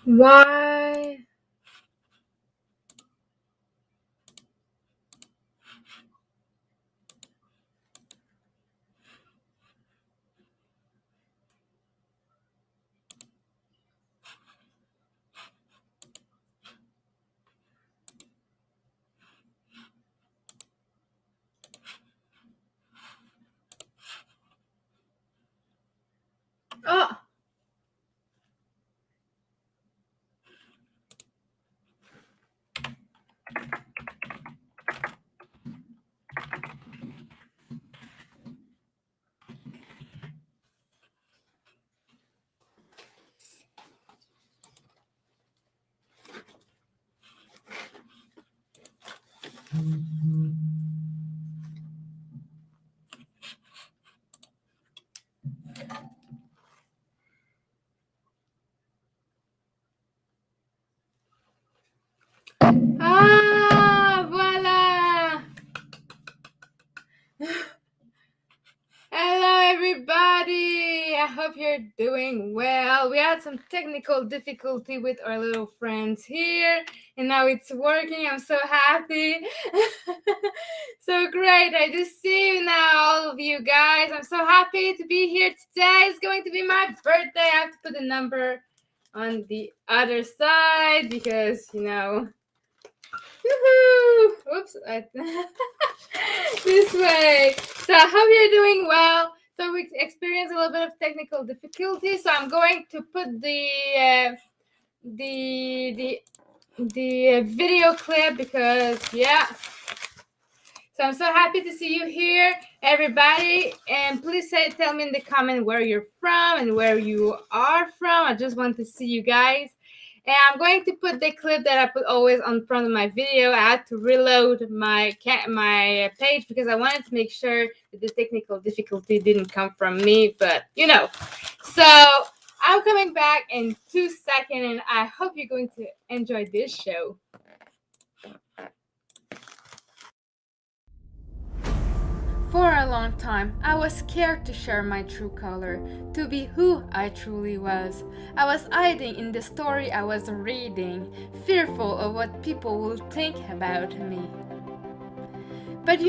Why? Oh. Ah, voila! Hello, everybody! I hope you're doing well. We had some technical difficulty with our little friends here, and now it's working. I'm so happy. So great. I just see you now, all of you guys. I'm so happy to be here today. It's going to be my birthday. I have to put a number on the other side because, woohoo! Oops. This way. So I hope you're doing well. So we experienced a little bit of technical difficulty. So I'm going to put the video clip because So I'm so happy to see you here, everybody. And please tell me in the comment where you're from and where you are from. I just want to see you guys. And I'm going to put the clip that I put always on front of my video. I had to reload my page because I wanted to make sure that the technical difficulty didn't come from me. But, So I'm coming back in 2 seconds, and I hope you're going to enjoy this show. For a long time, I was scared to share my true color, to be who I truly was. I was hiding in the story I was reading, fearful of what people will think about me. But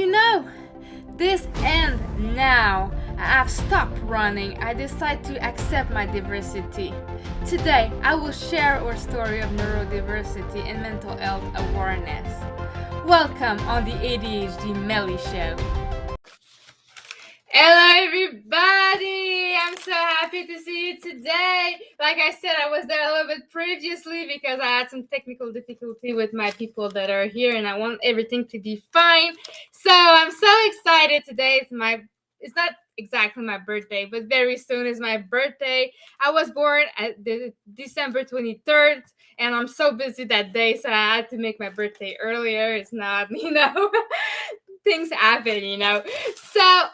this ends now. I have stopped running. I decide to accept my diversity. Today, I will share our story of neurodiversity and mental health awareness. Welcome on the Adhd Melee Show. Hello, everybody! I'm so happy to see you today. Like I said, I was there a little bit previously because I had some technical difficulty with my people that are here, and I want everything to be fine. So I'm so excited today. It's not exactly my birthday, but very soon is my birthday. I was born at December 23rd, and I'm so busy that day, so I had to make my birthday earlier. It's not, things happen, So,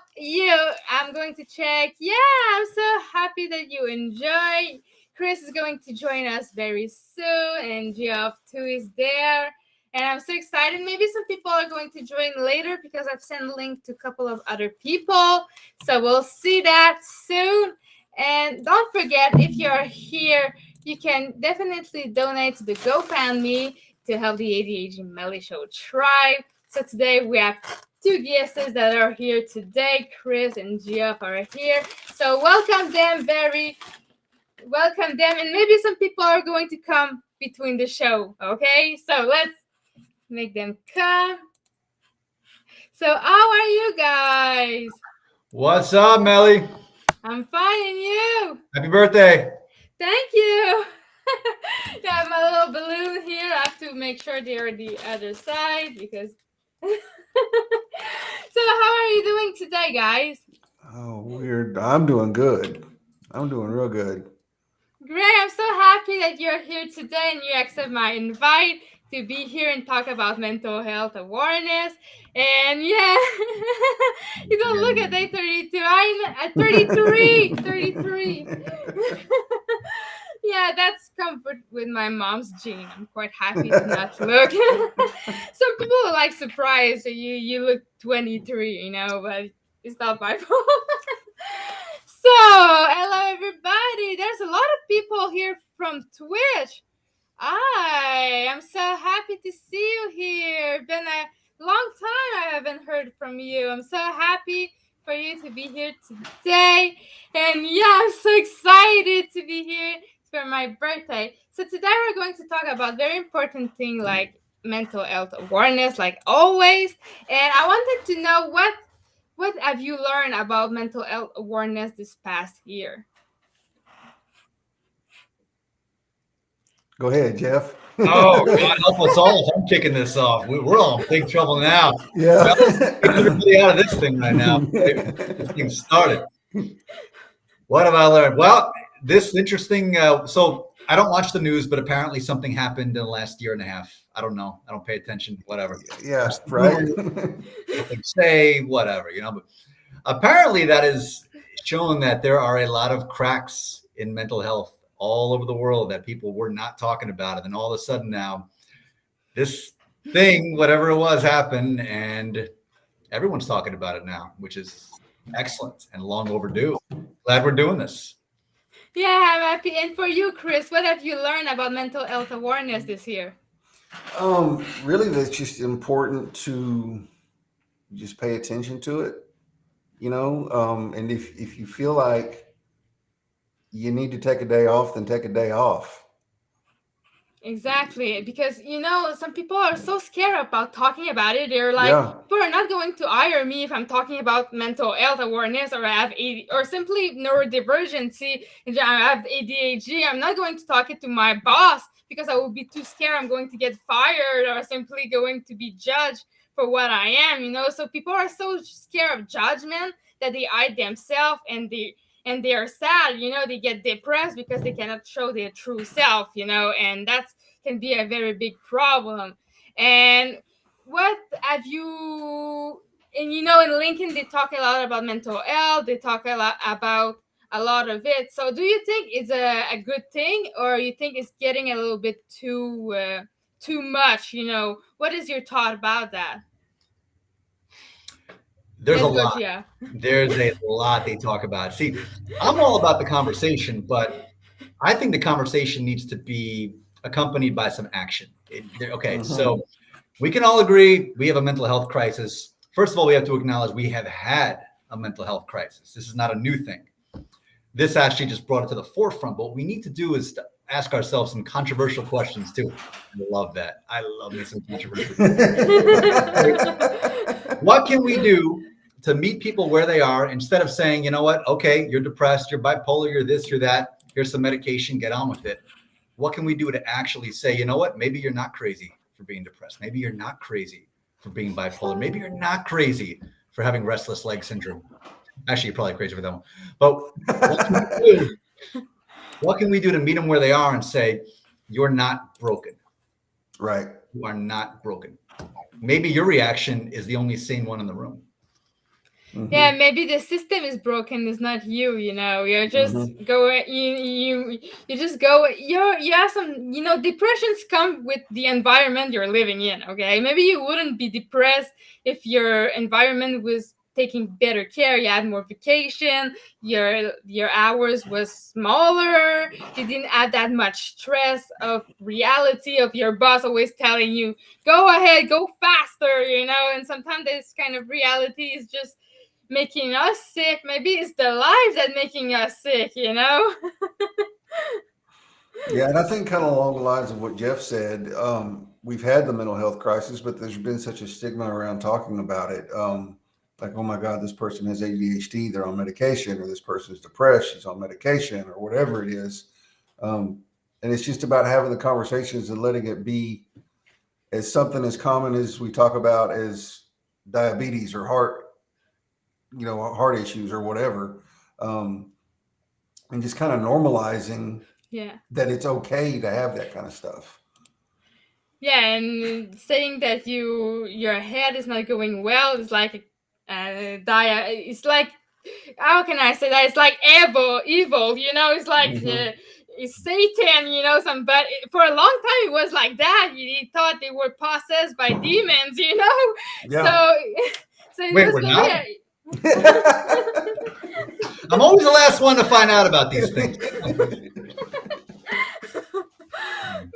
I'm going to check. Yeah, I'm so happy that you enjoy. Chris is going to join us very soon, and Geoff too is there. And I'm so excited. Maybe some people are going to join later because I've sent a link to a couple of other people. So we'll see that soon. And don't forget, if you're here, you can definitely donate to the GoFundMe to help the Adhd Melee Show tribe. So today we have 2 guests that are here today. Chris and Geoff are here. So welcome them, welcome them. And maybe some people are going to come between the show, okay? So let's make them come. So how are you guys? What's up, Melly? I'm fine, and you? Happy birthday. Thank you. I have my little balloon here. I have to make sure they're the other side because... So how are you doing today, guys? Oh, weird. I'm doing good. I'm doing real good. Great. I'm so happy that you're here today and you accept my invite to be here and talk about mental health awareness. And you don't look at day 32. I'm at 33. 33. Yeah, that's comfort with my mom's gene. I'm quite happy to not look. Some people are like surprised that you look 23, but it's not my fault. So, hello everybody. There's a lot of people here from Twitch. I am so happy to see you here. Been a long time I haven't heard from you. I'm so happy for you to be here today. And yeah, I'm so excited to be here for my birthday. So today we're going to talk about very important thing like mental health awareness, like always. And I wanted to know what have you learned about mental health awareness this past year? Go ahead, Jeff. Oh, God help us all if I'm kicking this off. We're all in big trouble now. Yeah. Well, get everybody out of this thing right now. This thing started. What have I learned? Well, this interesting. So I don't watch the news, but apparently something happened in the last year and a half. I don't know. I don't pay attention. Whatever. Yeah. Right. What they say, whatever. But apparently that is shown that there are a lot of cracks in mental health all over the world that people were not talking about. And then all of a sudden now this thing, whatever it was, happened and everyone's talking about it now, which is excellent and long overdue. Glad we're doing this. Yeah, I'm happy. And for you, Chris, what have you learned about mental health awareness this year? Really, that's just important to just pay attention to it, and if you feel like you need to take a day off, then take a day off. Exactly, because some people are so scared about talking about it. They're like, people are not going to hire me if I'm talking about mental health awareness, or I have or simply neurodivergency. I have ADHD. I'm not going to talk it to my boss because I will be too scared. I'm going to get fired, or simply going to be judged for what I am. So people are so scared of judgment that they hide themselves and they are sad, they get depressed because they cannot show their true self, and that can be a very big problem. And what have you, and in LinkedIn, they talk a lot about mental health, they talk a lot about a lot of it. So do you think it's a good thing, or you think it's getting a little bit too much? What is your thought about that? There's a lot. There's a lot they talk about. See, I'm all about the conversation, but I think the conversation needs to be accompanied by some action. So we can all agree we have a mental health crisis. First of all, we have to acknowledge we have had a mental health crisis. This is not a new thing. This actually just brought it to the forefront. But what we need to do is to ask ourselves some controversial questions too. I love that. I love me some controversial questions. What can we do to meet people where they are instead of saying, you know what, okay, you're depressed, you're bipolar, you're this, you're that, here's some medication, get on with it. What can we do to actually say, you know what, maybe you're not crazy for being depressed. Maybe you're not crazy for being bipolar. Maybe you're not crazy for having restless leg syndrome. Actually, you're probably crazy for that one. But what can we do to meet them where they are and say, you're not broken. Right. You are not broken. Maybe your reaction is the only sane one in the room. Yeah, maybe the system is broken. It's not you. You're just going. You just go. You have some. Depressions come with the environment you're living in. Okay, maybe you wouldn't be depressed if your environment was taking better care. You had more vacation. Your hours was smaller. You didn't have that much stress of reality of your boss always telling you, go ahead, go faster. And sometimes this kind of reality is just making us sick. Maybe it's the life that's making us sick. Yeah, and I think kind of along the lines of what Jeff said, we've had the mental health crisis, but there's been such a stigma around talking about it. Like, oh my God, this person has ADHD, they're on medication, or this person's depressed, she's on medication, or whatever it is. And it's just about having the conversations and letting it be as something as common as we talk about as diabetes or heart issues or whatever. And just kind of normalizing that it's okay to have that kind of stuff. Yeah, and saying that your head is not going well is like it's like, how can I say that? It's like evil, it's like Satan, you know, but for a long time it was like that. He thought they were possessed by demons, you know. Yeah. So it Wait, was we're gonna not? be I'm always the last one to find out about these things.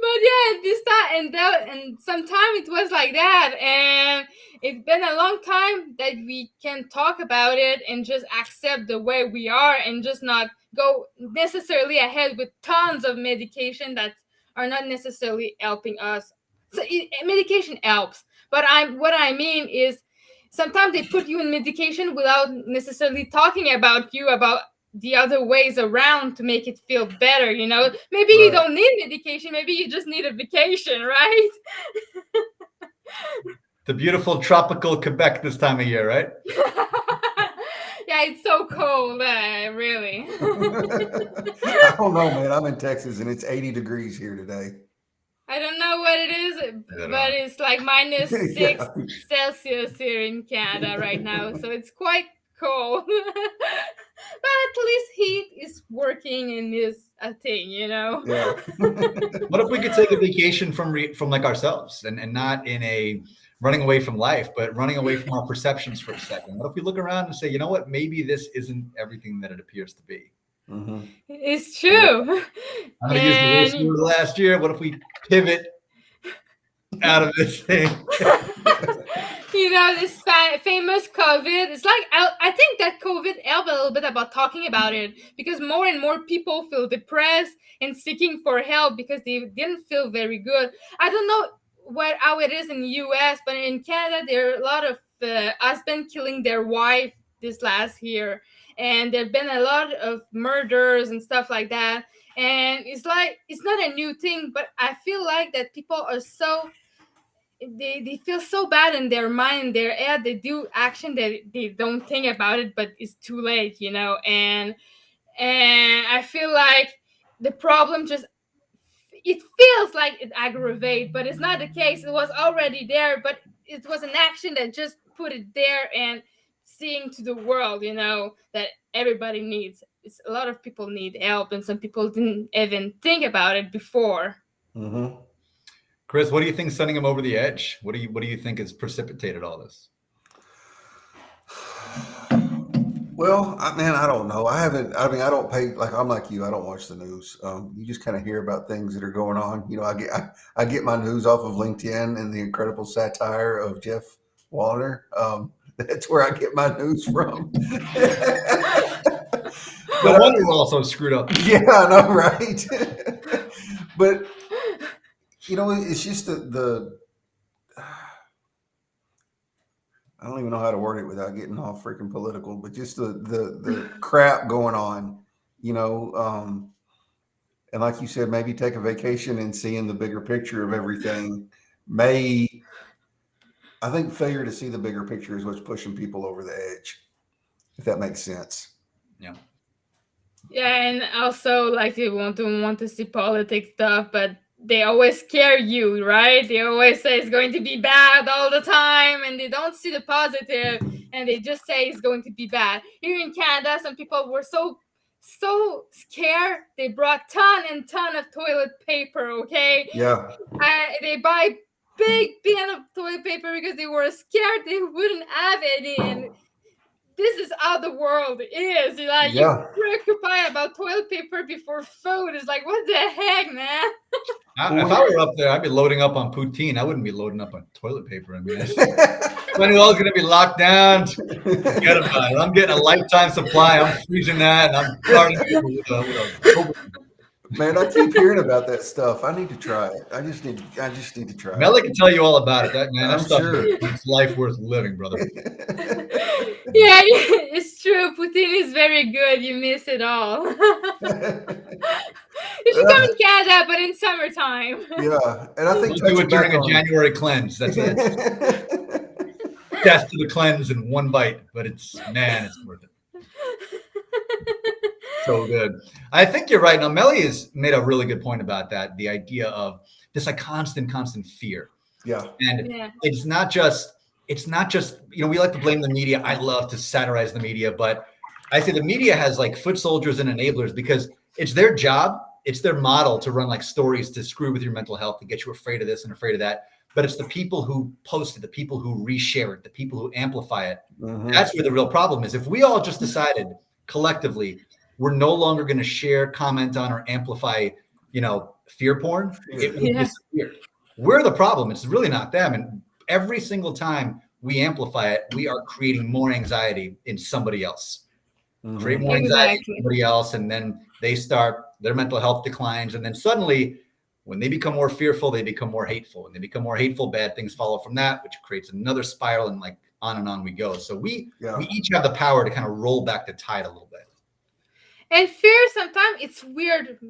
But yeah, this time and sometime it was like that, and it's been a long time that we can talk about it and just accept the way we are and just not go necessarily ahead with tons of medication that are not necessarily helping us. So medication helps, but what I mean is sometimes they put you in medication without necessarily talking about the other ways around to make it feel better, you know. Maybe you don't need medication, maybe you just need a vacation, right? The beautiful tropical Quebec this time of year, right? Yeah, it's so cold, really. I don't know, man. I'm in Texas and it's 80 degrees here today. I don't know what it is, but it's like minus 6 Celsius here in Canada right now, so it's quite cold. But at least heat is working and is a thing, you know. Yeah. What if we could take a vacation from like ourselves and not in a running away from life, but running away from our perceptions for a second? What if we look around and say, you know what, maybe this isn't everything that it appears to be? Mm-hmm. It's true. I'm going to use the worst word last year. What if we pivot out of this thing? You know, this famous COVID. It's like, I think that COVID helped a little bit about talking about it, because more and more people feel depressed and seeking for help because they didn't feel very good. I don't know how it is in the US, but in Canada, there are a lot of husbands killing their wife this last year. And there have been a lot of murders and stuff like that. And it's like, it's not a new thing, but I feel like that people are so... They feel so bad in their mind, their head. They do action that they don't think about it, but it's too late, you know. And I feel like the problem just, it feels like it aggravates, but it's not the case. It was already there, but it was an action that just put it there and seeing to the world, you know, that everybody needs. A lot of people need help, and some people didn't even think about it before. Mm-hmm. Chris, what do you think is sending him over the edge? What do you think has precipitated all this? Well, I don't know. I don't pay, like, I'm like you. I don't watch the news. You just kind of hear about things that are going on. You know, I get my news off of LinkedIn and the incredible satire of Jeff Wallner. That's where I get my news from. No wonder you're also screwed up. Yeah, I know, right? But you know, it's just the I don't even know how to word it without getting all freaking political, but just the crap going on, you know. And like you said, maybe take a vacation and seeing the bigger picture of everything. I think failure to see the bigger picture is what's pushing people over the edge, if that makes sense. Yeah. Yeah, and also, like, you want to see politics stuff, but they always scare you, right? They always say it's going to be bad all the time, and they don't see the positive, and they just say it's going to be bad. Here in Canada, some people were so scared, they brought ton and ton of toilet paper, okay? Yeah. They buy big bin of toilet paper because they were scared they wouldn't have any, and this is how the world is. Like, Yeah. you're preoccupied about toilet paper before food. It's like, what the heck, man? If I were up there, I'd be loading up on poutine. I wouldn't be loading up on toilet paper. I mean, when all going to be locked down, forget about it. I'm getting a lifetime supply. I'm freezing that, and I'm starting with Man, I keep hearing about that stuff. I need to try it. I just need to try it. Melee can tell you all about it. That stuff sure. makes life worth living, brother. Yeah, it's true. Poutine is very good. You miss it all. You should come in Canada, but in summertime. Yeah, and I think we'll do it during a January cleanse. That's it. Death to the cleanse in one bite, but it's worth it. So good. I think you're right. Now, Melee has made a really good point about that. The idea of this like constant fear. Yeah. And it's not just, you know, we like to blame the media. I love to satirize the media, but I say the media has like foot soldiers and enablers because it's their job it's their model to run like stories to screw with your mental health, to get you afraid of this and afraid of that. But it's the people who post it, the people who reshare it, the people who amplify it. That's where the real problem is. If we all just decided collectively, we're no longer going to share, comment on, or amplify, fear porn, it would disappear. We're the problem. It's really not them. And every single time we amplify it, we are creating more anxiety in somebody else. Create more anxiety in somebody else, and then their mental health declines, and then suddenly, when they become more fearful, they become more hateful. When they become more hateful, bad things follow from that, which creates another spiral, and like on and on we go. So we each have the power to kind of roll back the tide a little bit. And fear, sometimes it's weird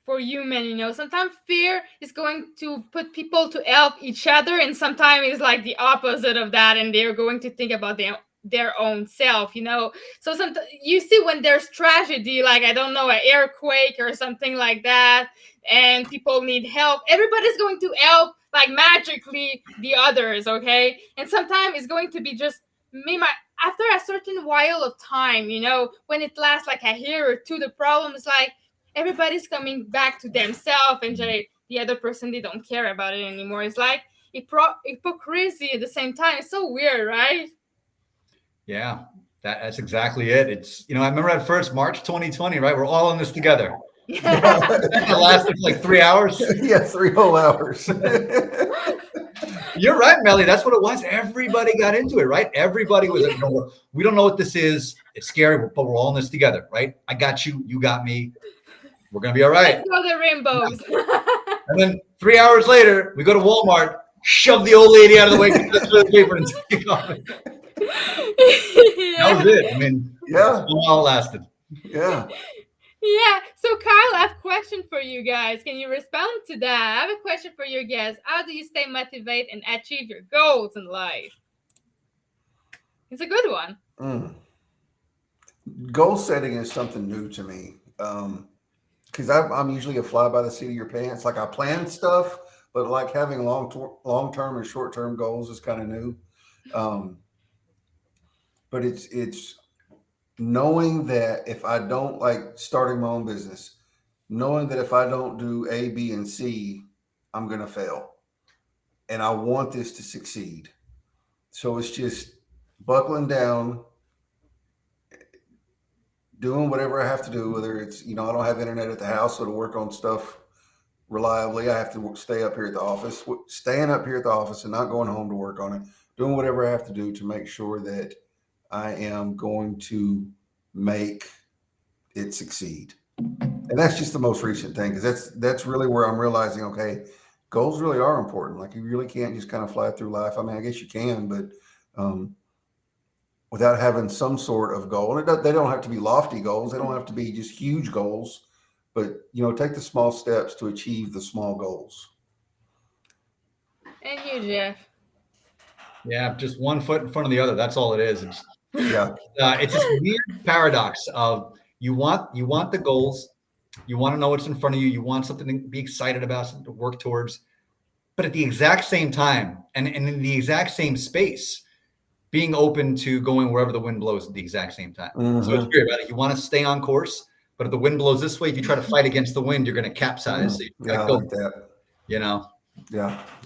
for human, sometimes fear is going to put people to help each other, and sometimes it's like the opposite of that, and they're going to think about their own self, So sometimes you see when there's tragedy, like, I don't know, an earthquake or something like that, and people need help, everybody's going to help like magically the others, okay? And sometimes it's going to be just me, after a certain while of time, when it lasts like a year or two, the problem is like everybody's coming back to themselves, and the other person, they don't care about it anymore. It's like hypocrisy at the same time. It's so weird, right? Yeah, that's exactly it. It's, I remember at first, March 2020, right? We're all in this together. It lasted for like 3 hours. Yeah, 3 whole hours. You're right, Melly. That's what it was. Everybody got into it, right? Everybody was, we don't know what this is. It's scary, but we're all in this together, right? I got you. You got me. We're going to be all right. Let's go the rainbows. And then 3 hours later, we go to Walmart, shove the old lady out of the way, get the toilet paper, and take off. That was it. I mean, all lasted. Yeah. Yeah. So, Kyle, I have a question for you guys. Can you respond to that? I have a question for your guests. How do you stay motivated and achieve your goals in life? It's a good one. Goal setting is something new to me. Because I'm usually a fly by the seat of your pants. Like, I plan stuff, but like having long-term and short-term goals is kind of new. But it's knowing that if I don't, like starting my own business, knowing that if I don't do A, B, and C, I'm going to fail. And I want this to succeed. So it's just buckling down, doing whatever I have to do, whether it's, I don't have internet at the house, so to work on stuff reliably, I have to stay up here at the office, staying up here at the office and not going home to work on it, doing whatever I have to do to make sure that I am going to make it succeed. And that's just the most recent thing, because that's really where I'm realizing, okay, goals really are important. Like, you really can't just kind of fly through life. I mean, I guess you can, but without having some sort of goal. And they don't have to be lofty goals. They don't have to be just huge goals, but, take the small steps to achieve the small goals. And you, Jeff? Yeah, just one foot in front of the other. That's all it is. It's this weird paradox of you want the goals, you want to know what's in front of you, you want something to be excited about, something to work towards, but at the exact same time and in the exact same space, being open to going wherever the wind blows at the exact same time. So it's weird about it. You want to stay on course, but if the wind blows this way, if you try to fight against the wind, you're going to capsize. So I like that. Yeah,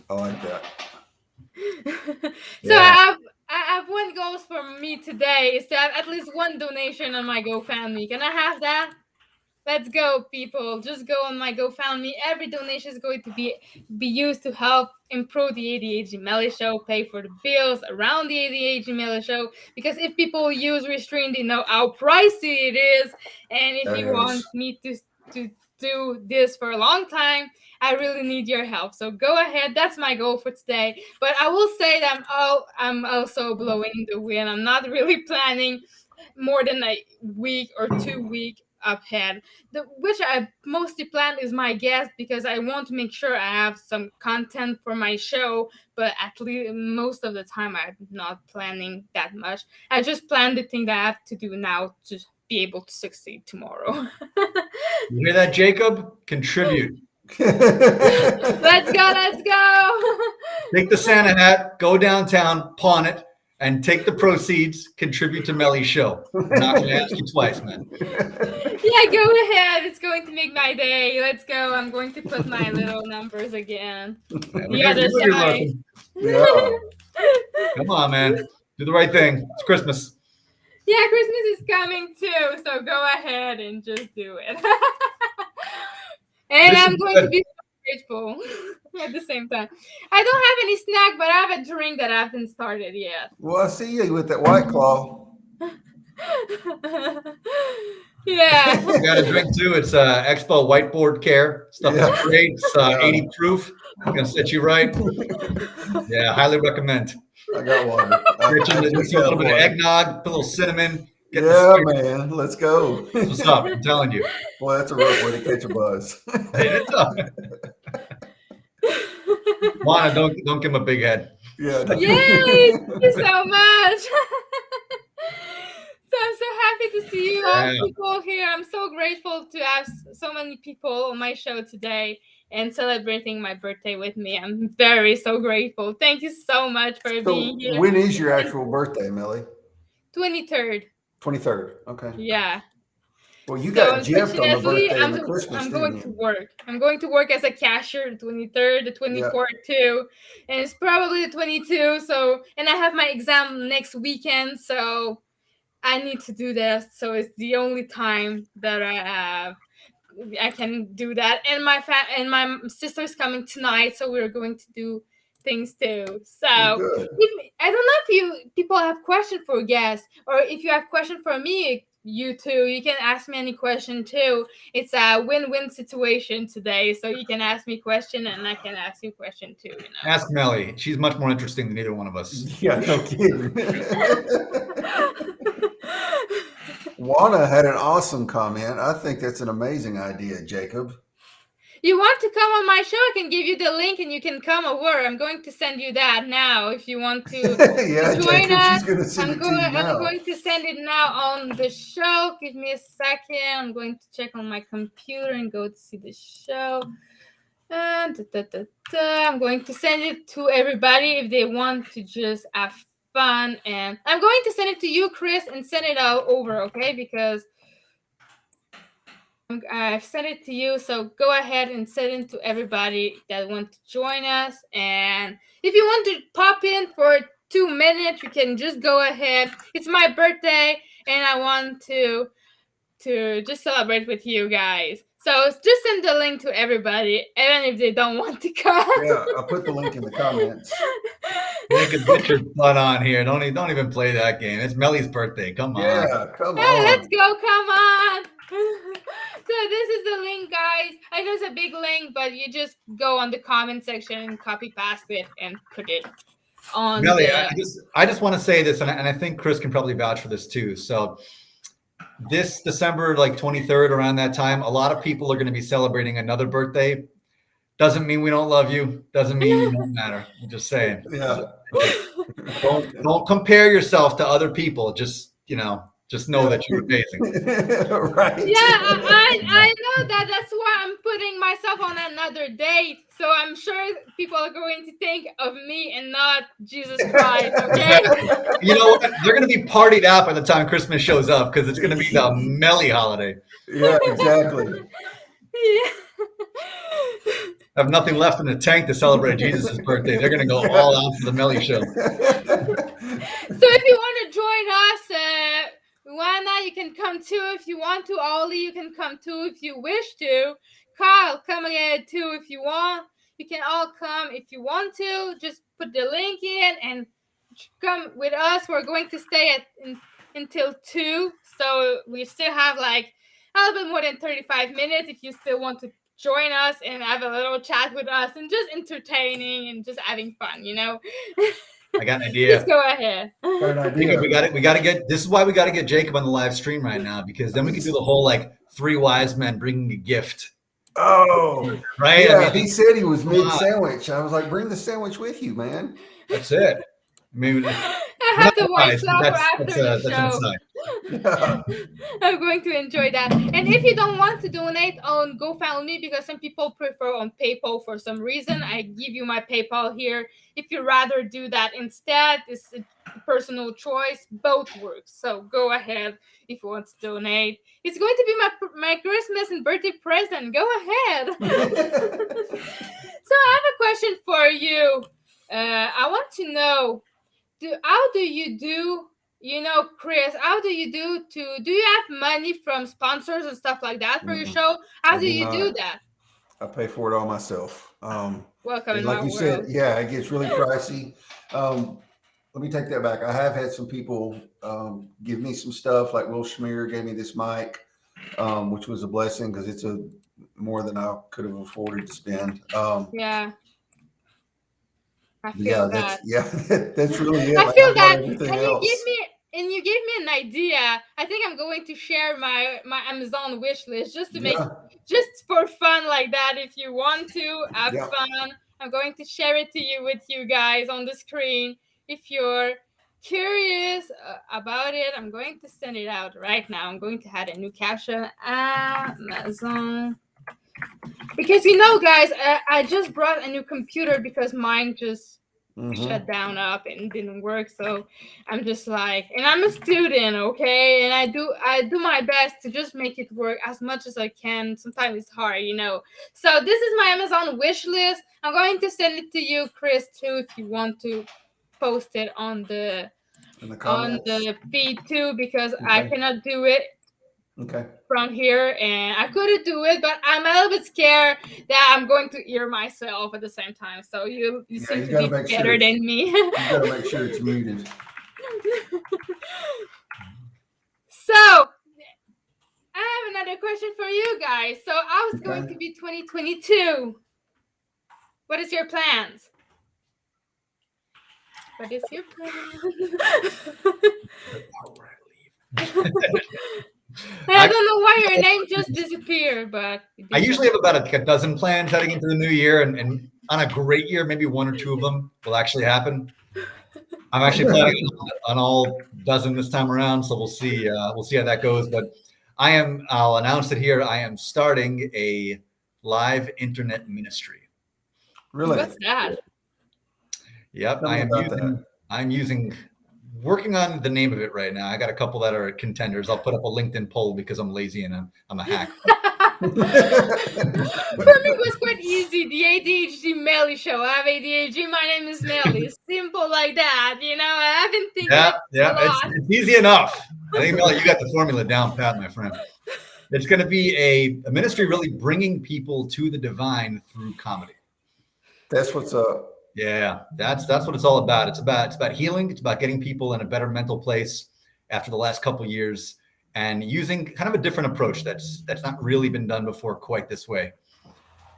I like that. So I have one goal for me today is to have at least one donation on my GoFundMe. Can I have that? Let's go, people. Just go on my GoFundMe. Every donation is going to be used to help improve the Adhd Melee Show, pay for the bills around the Adhd Melee Show. Because if people use Restream, they know how pricey it is. And if you want me to do this for a long time, I really need your help. So go ahead. That's my goal for today. But I will say that I'm also blowing the wind. I'm not really planning more than a week or 2 weeks ahead. Which I mostly plan is my guest, because I want to make sure I have some content for my show. But at least most of the time, I'm not planning that much. I just plan the thing that I have to do now to be able to succeed tomorrow. You hear that, Jacob? Contribute. Let's go. Take the Santa hat, go downtown, pawn it, and take the proceeds, contribute to Melee Show. I'm not going to ask you twice, man. Yeah, go ahead. It's going to make my day. Let's go. I'm going to put my little numbers again. The other side. Yeah. Come on, man. Do the right thing. It's Christmas. Yeah, Christmas is coming too, so go ahead and just do it. And I'm going to be grateful at the same time. I don't have any snack, but I have a drink that I haven't started yet. Well, I see you with that White Claw. Yeah. You got a drink too. It's Expo Whiteboard Care. Stuff is great. It's 80 proof. I'm going to set you right. Yeah, highly recommend. I got one. A little bit of eggnog, put a little cinnamon. Man, let's go. That's what's up? I'm telling you. Well, that's a rough way to catch a buzz. Juana, don't give him a big head. Yeah. Yay! Thank you so much. So I'm so happy to see you all people here. I'm so grateful to have so many people on my show today and celebrating my birthday with me. I'm so grateful. Thank you so much for being here. When is your actual birthday, Melly? 23rd. 23rd. Okay. Yeah. Well, you got Jeff on the birthday and the Christmas. I'm going to work. I'm going to work as a cashier the 23rd, the 24th too, and it's probably the 22nd. So, and I have my exam next weekend, so I need to do that. So it's the only time that I can do that. And my sister's coming tonight, so we're going to do things too. So I don't know if people have questions for guests, or if you have questions for me, you too. You can ask me any question too. It's a win-win situation today, so you can ask me question and I can ask you question too. Ask Melly. She's much more interesting than either one of us. Yeah, no kidding. Juana had an awesome comment. I think that's an amazing idea, Jacob. You want to come on my show? I can give you the link and you can come over. I'm going to send you that now if you want to, join us. I'm going to send it now on the show. Give me a second. I'm going to check on my computer and go to see the show. I'm going to send it to everybody if they want to just have fun. And I'm going to send it to you, Chris, and send it over, okay? Because I've sent it to you, so go ahead and send it to everybody that want to join us. And if you want to pop in for 2 minutes, you can just go ahead. It's my birthday, and I want to just celebrate with you guys. So just send the link to everybody, even if they don't want to come. Yeah, I'll put the link in the comments. Make a get your butt on here. Don't even play that game. It's Melly's birthday. Come on. Yeah, come on. Hey, let's go. Come on. So this is the link, guys. I know it's a big link, but you just go on the comment section and copy paste it and put it on. Melly, I just want to say this, and I think Chris can probably vouch for this too. So this December, like 23rd, around that time, a lot of people are going to be celebrating another birthday. Doesn't mean we don't love you. Doesn't mean you don't matter. I'm just saying. Yeah. Don't compare yourself to other people. Just know that you're amazing. Right. Yeah, I know that. That's why I'm putting myself on another date. So I'm sure people are going to think of me and not Jesus Christ. Okay. You know what? They're going to be partied out by the time Christmas shows up because it's going to be the Melly holiday. Yeah, exactly. Yeah. Have nothing left in the tank to celebrate Jesus' birthday. They're going to go all out for the Melly show. So if you want to join us, Juana, you can come too if you want to. Ollie, you can come too if you wish to. Kyle, come again too if you want. You can all come if you want to. Just put the link in and come with us. We're going to stay until 2. So we still have like a little bit more than 35 minutes if you still want to join us and have a little chat with us and just entertaining and just having fun, I got an idea. Just go ahead. We got to get. This is why we got to get Jacob on the live stream right now, because then we can do the whole like 3 wise men bringing a gift. Oh, right. Yeah, I mean, he said he was mid sandwich. I was like, bring the sandwich with you, man. That's it. Maybe I have the white flour after the show. Yeah. I'm going to enjoy that. And if you don't want to donate on GoFundMe, because some people prefer on PayPal for some reason, I give you my PayPal here. If you rather do that instead, it's personal choice. Both works. So go ahead if you want to donate. It's going to be my Christmas and birthday present. Go ahead. So I have a question for you. I want to know, how do you do, Chris, how do you do you have money from sponsors and stuff like that for your show? How do you do that? I pay for it all myself. Welcome in like my you world. said, yeah, it gets really pricey. Let me take that back. I have had some people give me some stuff, like Will Schmear gave me this mic, which was a blessing because it's more than I could have afforded to spend. Yeah. I feel that. That's really it. I Like, feel that, everything and else. you gave me an idea. I think I'm going to share my Amazon wish list just to make just for fun like that. If you want to have fun, I'm going to share it to you with you guys on the screen. If you're curious about it, I'm going to send it out right now. I'm going to add a new caption, Amazon. Because guys, I just brought a new computer because mine just shut down up and didn't work. So I'm just like, and I'm a student, okay, and I do my best to just make it work as much as I can. Sometimes it's hard, So this is my Amazon wish list. I'm going to send it to you, Chris, too, if you want to post it on the feed too, because I cannot do it from here, and I could do it, but I'm a little bit scared that I'm going to hear myself at the same time. So you seem to be better than me. You gotta make sure it's muted. So I have another question for you guys. So how is going to be 2022? What is your plans? What is your plan? I don't know why your name just disappeared, but I usually have about a dozen plans heading into the new year, and on a great year, maybe one or two of them will actually happen. I'm actually planning on all dozen this time around, so we'll see. We'll see how that goes. But I'll announce it here. I am starting a live internet ministry. Really? What's that? Yep, I'm working on the name of it right now. I got a couple that are contenders. I'll put up a LinkedIn poll because I'm lazy and I'm a hack. For me, it was quite easy. The ADHD Melee Show. I have ADHD. My name is Melee. Simple like that. I haven't think a lot. It's easy enough. I think, Melee, you got the formula down pat, my friend. It's going to be a ministry really bringing people to the divine through comedy. That's what's up. Yeah, that's what it's all about. It's about healing. It's about getting people in a better mental place after the last couple of years, and using kind of a different approach that's not really been done before quite this way.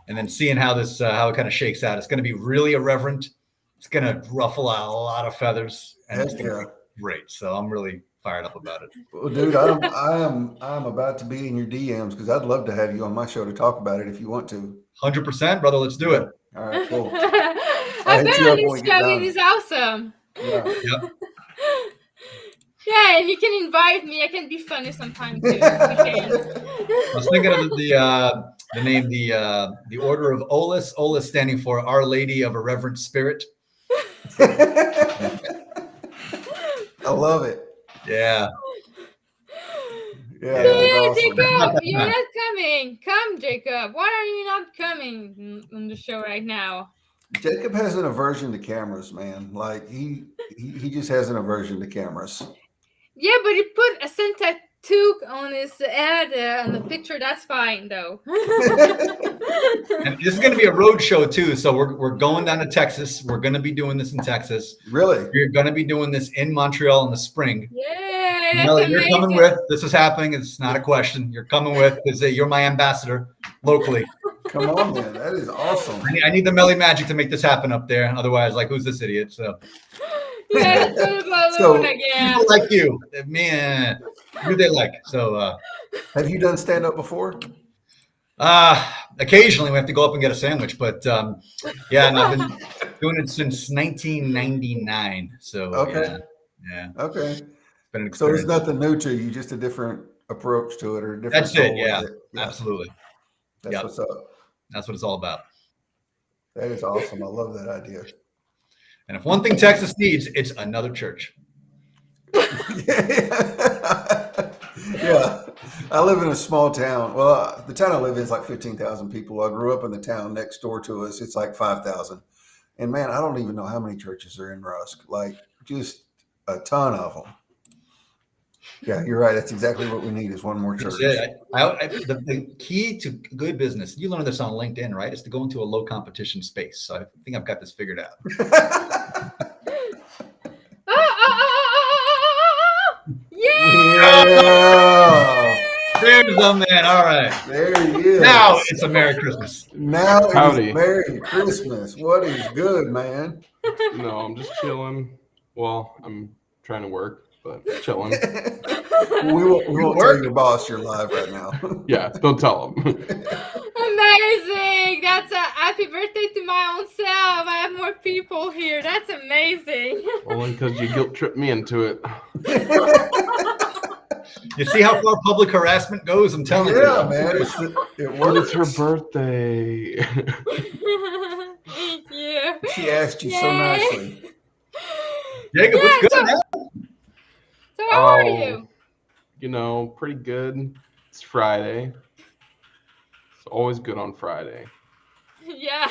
And then seeing how it kind of shakes out. It's going to be really irreverent. It's going to ruffle a lot of feathers, and it's going to be great. So I'm really fired up about it. Well, dude, I'm about to be in your DMs because I'd love to have you on my show to talk about it if you want to. 100%, brother. Let's do it. All right, cool. I've been on this show. It is awesome. Yeah. Yep. Yeah, and you can invite me. I can be funny sometimes too. I was thinking of the name, the Order of Olis. Olis standing for Our Lady of Irreverent Spirit. I love it. Yeah. Yeah, awesome. Jacob, you're not coming. Come, Jacob. Why are you not coming on the show right now? Jacob has an aversion to cameras, man. Like he just has an aversion to cameras. Yeah, but he put a syntax toque on his head on the picture. That's fine, though. And this is going to be a road show too. So we're going down to Texas. We're going to be doing this in Texas. Really? We're going to be doing this in Montreal in the spring. Yeah, Melly, you're coming with. This is happening. It's not a question. You're coming with because you're my ambassador locally. Come on, man. That is awesome. I need the Melly magic to make this happen up there. Otherwise, like, who's this idiot? So. Yeah, again. People like you, man. Who they like? So. Have you done stand up before? Occasionally we have to go up and get a sandwich, but yeah, and I've been doing it since 1999. So okay, yeah. Okay. It's been an experience. So there's nothing new to you, just a different approach to it, or a different. That's it. Yeah, absolutely. That's what's up. That's what it's all about. That is awesome. I love that idea. And if one thing Texas needs, it's another church. Yeah, I live in a small town. Well, the town I live in is like 15,000 people. I grew up in the town next door to us. It's like 5,000. And man, I don't even know how many churches are in Rusk. Like just a ton of them. Yeah, you're right. That's exactly what we need is one more church. The key to good business, you learned this on LinkedIn, right? Is to go into a low competition space. So I think I've got this figured out. Yeah. There's the man. All right. There he is. Now it's a Merry Christmas. Now it's Merry Christmas. What is good, man? No, I'm just chilling. Well, I'm trying to work, but chilling. We won't tell your boss you're live right now. Yeah, don't tell him. Amazing. That's a happy birthday to my own self. I have more people here. That's amazing. Only because you guilt tripped me into it. You see how far public harassment goes? I'm telling you. Yeah, man. It's her birthday. Thank you. She asked you so nicely. Jacob, what's good, man? So how are you? You know, pretty good. It's Friday. It's always good on Friday. Yeah.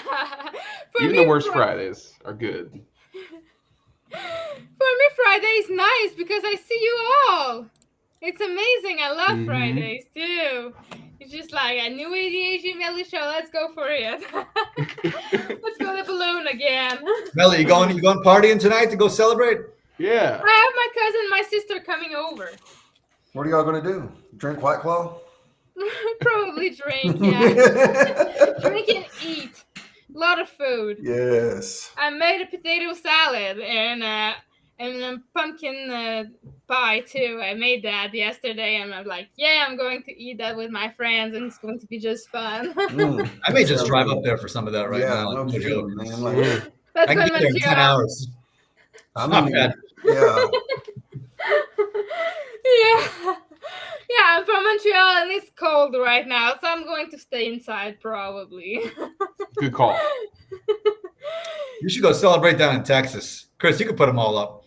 Even the worst Fridays are good. For me, Friday is nice because I see you all. It's amazing. I love Fridays too. It's just like a new Adhd Melee Show. Let's go for it. Let's go the balloon again. Melly, you going partying tonight to go celebrate? Yeah. I have my cousin and my sister coming over. What are y'all gonna do? Drink White Claw? Probably drink, yeah. Drink and eat. A lot of food. Yes. I made a potato salad and a pumpkin pie too. I made that yesterday, and I'm like, yeah, I'm going to eat that with my friends, and it's going to be just fun. I may just drive up there for some of that right now. No kidding, man. Like, That's I can get there in 10 hours. yeah. Yeah, I'm from Montreal and it's cold right now, so I'm going to stay inside probably. Good call. You should go celebrate down in Texas. Chris, you could put them all up.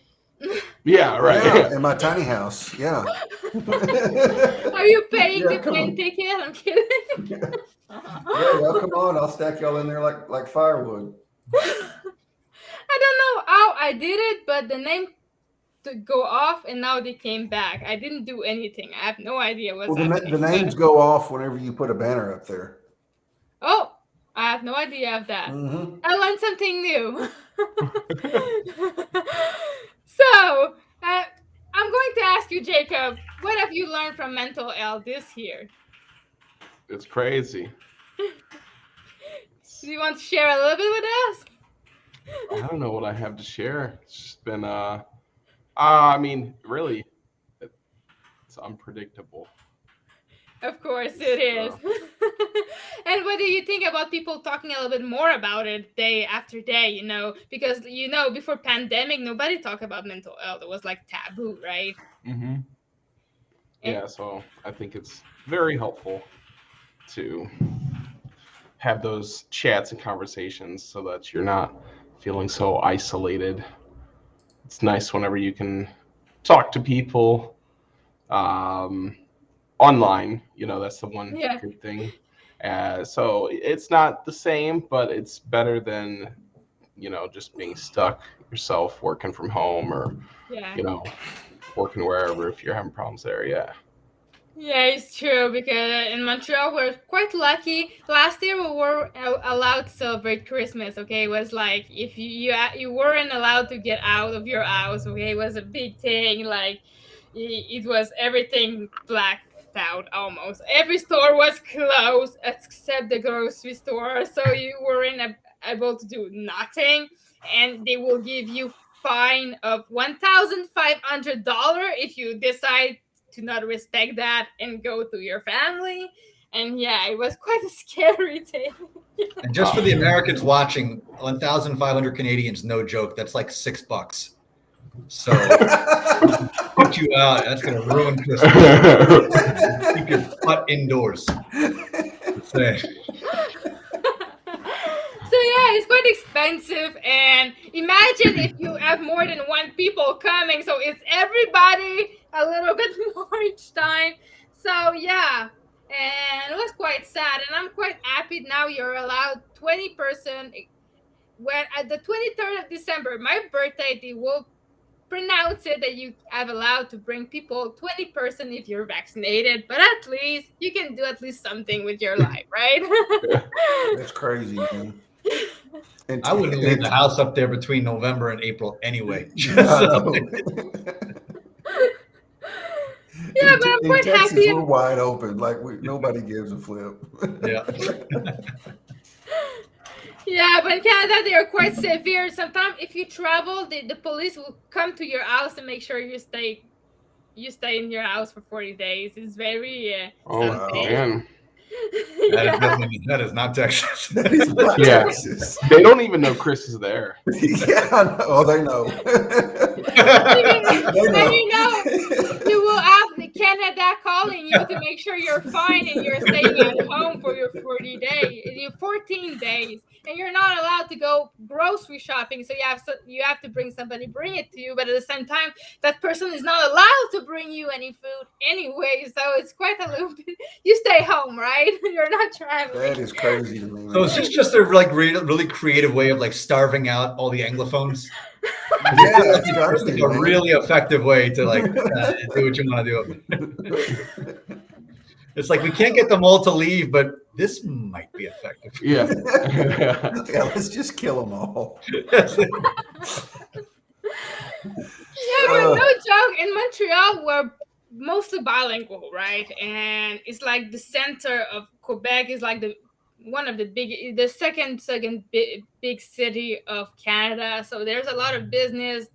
Yeah, right. Yeah, in my tiny house. Yeah. Are you paying the plane ticket? I'm kidding. Yeah, y'all come on. I'll stack y'all in there like firewood. I don't know how I did it, but the name to go off and now they came back. I didn't do anything. I have no idea what's happening. The names go off whenever you put a banner up there. Oh, I have no idea of that. Mm-hmm. I learned something new. So, I'm going to ask you, Jacob, what have you learned from mental health this year? It's crazy. Do you want to share a little bit with us? I don't know what I have to share. It's just been, I mean, really, it's unpredictable. Of course it is. And what do you think about people talking a little bit more about it day after day, you know? Because, you know, before pandemic, nobody talked about mental health. It was like taboo, right? Mm-hmm. Yeah, so I think it's very helpful to have those chats and conversations so that you're not feeling so isolated. It's nice whenever you can talk to people online. You know, that's the one good thing. So it's not the same, but it's better than, you know, just being stuck yourself working from home or, you know, working wherever if you're having problems there. Yeah. Yeah, it's true because in Montreal we're quite lucky. Last year we were allowed to celebrate Christmas. Okay, it was like if you weren't allowed to get out of your house. Okay, it was a big thing. Like it was everything blacked out almost. Every store was closed except the grocery store, so you weren't able to do nothing, and they will give you fine of $1,500 if you decide to not respect that and go to your family. And yeah, it was quite a scary thing. And just for the Americans watching, 1,500 Canadians, no joke, that's like $6. So put you out, that's gonna ruin Christmas. Keep your butt indoors. So yeah, it's quite expensive. And imagine if you have more than one people coming, so it's everybody a little bit more each time. So yeah, and it was quite sad. And I'm quite happy now you're allowed 20%. When at the 23rd of December, my birthday, they will pronounce it that you have allowed to bring people 20% if you're vaccinated, but at least you can do at least something with your life, right? That's crazy, man. I wouldn't leave the house up there between November and April anyway. Yeah, but I'm in quite Texas, happy. we're wide open. Like nobody gives a flip. Yeah. Yeah, but in Canada, they are quite severe. Sometimes if you travel, the police will come to your house and make sure you stay in your house for 40 days. It's very wow, man. That is not Texas. That is not Texas. They don't even know Chris is there. Yeah, I know. Oh, they know. You will have the Canada calling you to make sure you're fine and you're staying at home for your 14 days, and you're not allowed to go grocery shopping. So you have to bring somebody bring it to you, but at the same time, that person is not allowed to bring you any food anyway. So it's quite a little bit. You stay home, right? You're not traveling. That is crazy to me. So is this just a really creative way of like starving out all the Anglophones? Yeah, that's It's like a really effective way to like do what you want to do. It's like we can't get them all to leave, but this might be effective. Yeah. Yeah, let's just kill them all. Yeah, but no joke. In Montreal, we're mostly bilingual, right? And it's like the center of Quebec is like the second big city of Canada. So there's a lot of businesses.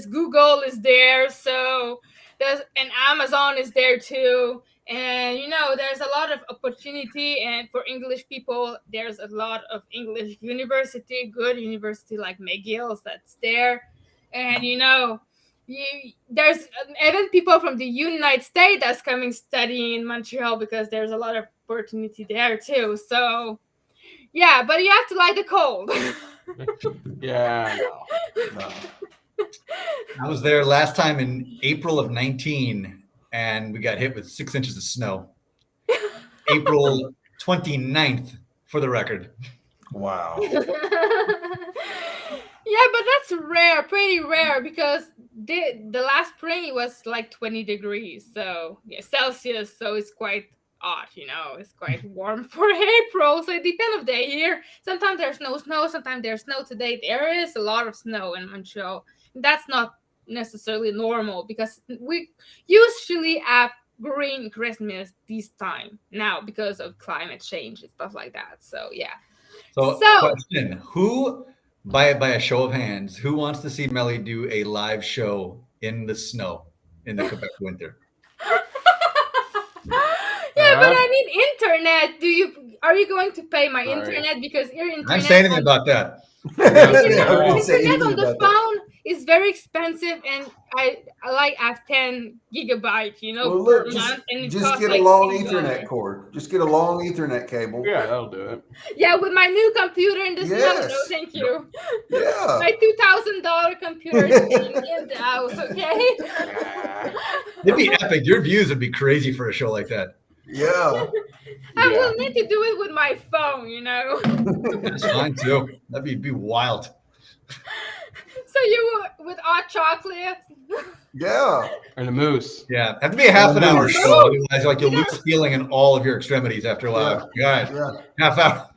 Google is there, so and Amazon is there too. And there's a lot of opportunity, and for English people, there's a lot of English good university like McGill's that's there. And there's even people from the United States that's coming studying in Montreal because there's a lot of opportunity there too. So yeah, but you have to like the cold. Yeah. No. I was there last time in April of 19, and we got hit with 6 inches of snow. April 29th, for the record. Wow. Yeah, but that's rare, pretty rare, because the last spring it was like 20 degrees, so yeah, Celsius, so it's quite hot, it's quite warm for April. So it depends on the year. Sometimes there's no snow, sometimes there's snow. Today there is a lot of snow in Montreal. That's not necessarily normal because we usually have green Christmas this time now because of climate change and stuff like that. So yeah. So question: Who, by a show of hands, who wants to see Melee do a live show in the snow in the Quebec winter? Yeah, but I need internet. Are you going to pay my internet? Because your internet. I'm saying anything about that. Internet on the phone is very expensive, and I have 10 gigabytes, Well, per look, month, and it just costs get like a long $3. Ethernet cord. Just get a long Ethernet cable. Yeah, that'll do it. Yeah, with my new computer in the snow. Yes. No, thank you. Yeah. My $2,000 computer is in the house. Okay. It'd be epic. Your views would be crazy for a show like that. Yeah. I will need to do it with my phone. That's fine too. That'd be wild. So you with hot chocolate. Yeah. And a moose. Yeah, have to be a half an hour moose. show. Otherwise, like you'll lose feeling in all of your extremities after a while. Yeah. God, half hour.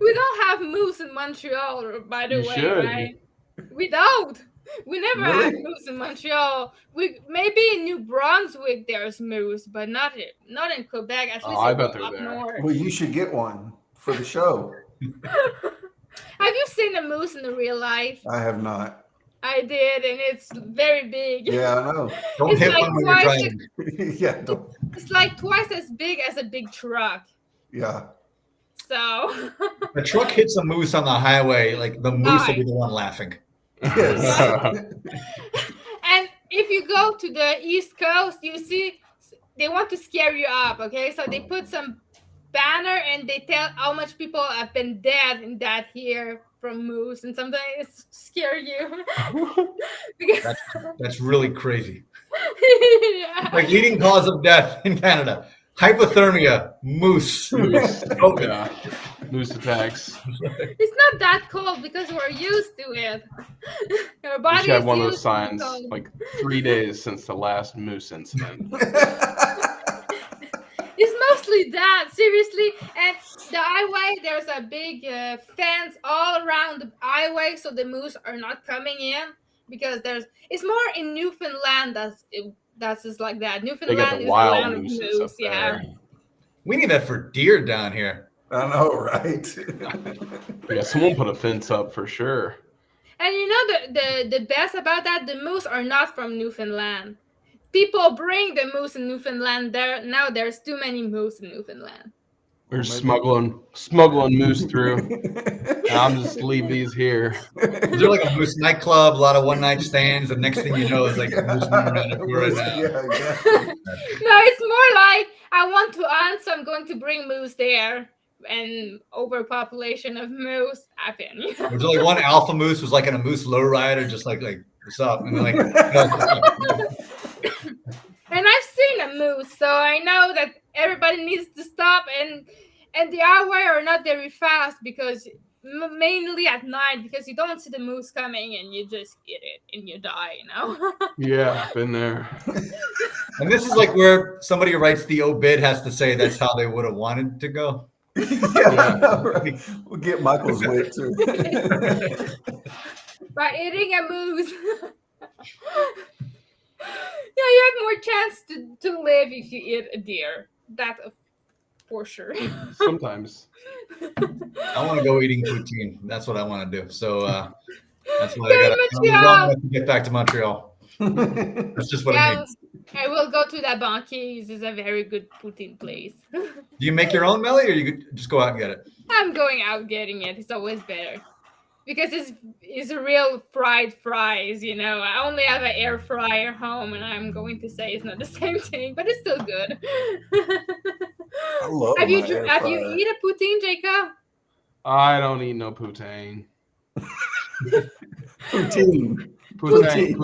We don't have moose in Montreal, by the You way, should. right? We don't. We never Really? have moose in Montreal. We maybe in New Brunswick there's moose, but not in Quebec. At least I bet they're up there. north. Well, you should get one for the show. Have you seen a moose in the real life? I have not. I did, and it's very big. Yeah, I know. Don't It's hit like one when you're twice driving. Yeah. Don't. It's like twice as big as a big truck. Yeah. So The truck hits a moose on the highway, like the moose will be the one laughing. Yes. and if you go to the East Coast, you see they want to scare you up, okay? So they put some banner and they tell how much people have been dead in that year from moose, and sometimes it scare you. Because That's really crazy. yeah. Like leading cause of death in Canada: hypothermia, moose. Moose. COVID. Yeah. Moose attacks. It's not that cold because we're used to it. Our We body should have is one of those used to the signs cold. like 3 days since the last moose incident. It's mostly that, seriously. And the highway, there's a big fence all around the highway, so the moose are not coming in because it's more in Newfoundland that's just like that. They got Newfoundland the is the wild land of mooses up moose, yeah. there. We need that for deer down here. I know, right? Yeah, someone put a fence up for sure. And you know the best about that, the moose are not from Newfoundland. People bring the moose in Newfoundland. Now there's too many moose in Newfoundland. We're smuggling moose through. And I'm just leave these here. Is there like a moose nightclub, a lot of one night stands, and next thing you know, it's like a moose running around everywhere right now. Yeah, exactly. No, it's more like I want to hunt, so I'm going to bring moose there, and overpopulation of moose happen. You know? There's only one alpha moose who's like in a moose lowrider, just like what's up, and then like. And I've seen a moose, so I know that everybody needs to stop, and the highway are not very fast because mainly at night, because you don't see the moose coming and you just hit it and you die, you know. Yeah, been there. And this is like where somebody who writes the obit has to say that's how they would have wanted to go. Yeah, right. We'll get Michael's wit too. By eating a moose. Yeah, you have more chance to live if you eat a deer. That for sure. Sometimes. I want to go eating poutine. That's what I want to do. So that's what Go to Montreal. to get back to Montreal. That's just what I need. I will go to that Banquise. It's a very good poutine place. Do you make your own Melee, or you could just go out and get it? I'm going out getting it. It's always better. Because it's real fried fries, you know. I only have an air fryer home, and I'm going to say it's not the same thing, but it's still good. I love have my you air have fryer. you eat a poutine, Jacob? I don't eat no poutine. Poutine. Poutine.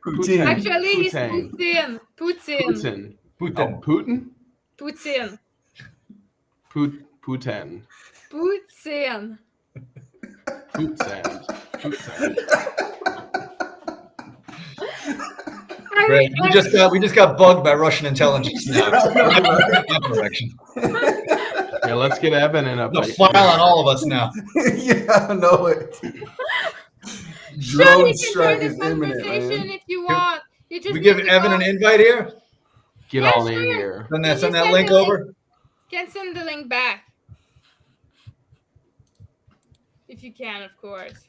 Poutine. Actually, it's Poutine. poutine. Putin. Oh, Putin? Poutine. Putin. Poutine. Poot sand. Great. We just got bugged by Russian intelligence now. Yeah, let's get Evan in up. The file on all of us now. Yeah, I know it. Sure, Drone you can strike join is the imminent, conversation man. if you want. You just We give need to Evan go- an invite here. Get Yeah, on in sure. here. Send Can you that send link the link? over. Can send the link back. If you can, of course.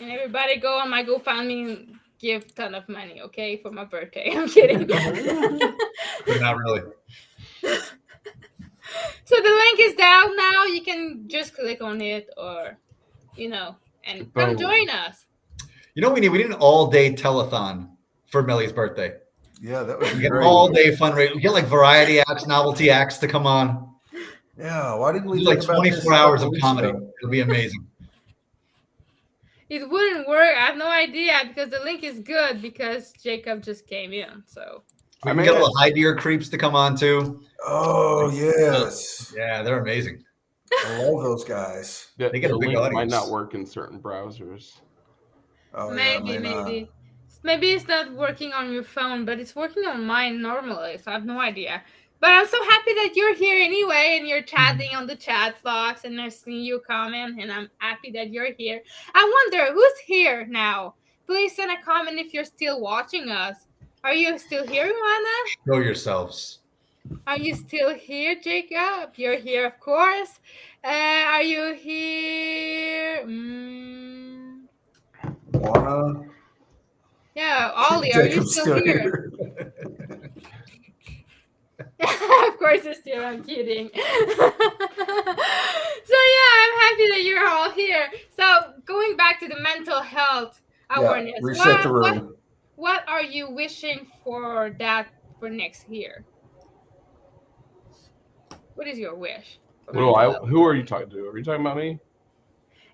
And everybody go on my GoFundMe and give a ton of money, okay, for my birthday. I'm kidding. But not really. So the link is down now. You can just click on it, or, you know, and come Boom. join us. You know what we need? We need an all-day telethon for Millie's birthday. Yeah, that would We be get an great. all-day fundraiser. We get like variety acts, novelty acts to come on. Yeah, why didn't we Do like think about this 24 a hours couple of weeks comedy. ago? It'll be amazing. It wouldn't work. I have no idea because the link is good because Jacob just came in. So We I can made get it. little high deer creeps to come on too. Oh, yes. Yeah, they're amazing. I love those guys. The, They get the a big link might audience. not work in certain browsers. Oh, yeah, maybe it's not working on your phone, but it's working on mine normally. So I have no idea. But I'm so happy that you're here anyway, and you're chatting on the chat box, and I've seen you comment, and I'm happy that you're here. I wonder who's here now. Please send a comment if you're still watching us. Are you still here, Luana? Show yourselves. Are you still here, Jacob? You're here, of course. Are you here? Juana. Yeah, Ollie, are you Jacob's still here? Of course, it's still. I'm kidding. So yeah, I'm happy that you're all here. So going back to the mental health awareness, reset the room. what are you wishing for that for next year? What is your wish? Who are you talking to? Are you talking about me?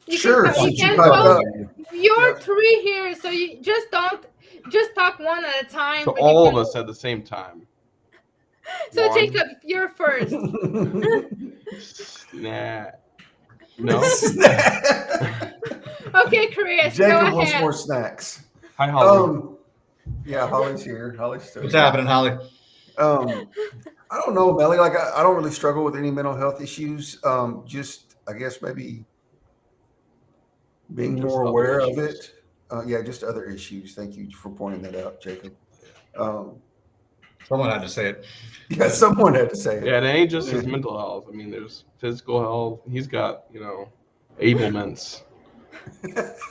You Sure, can, since you you popped can up. You're Yep. 3 here, so you just talk one at a time. So but all you of can, us at the same time. So One. Jacob, you're first. Nah. No. Okay, Chris, go Jacob wants ahead. more snacks. Hi, Holly. Yeah, Holly's here. Holly's still What's here. happening, Holly? I don't know, Melly. Like I don't really struggle with any mental health issues. Just I guess maybe being Just more other aware of issues. it. Yeah, just other issues. Thank you for pointing that out, Jacob. Someone had to say it. Yeah, someone had to say it. Yeah, it ain't just his mental health. I mean, there's physical health. He's got, ailments.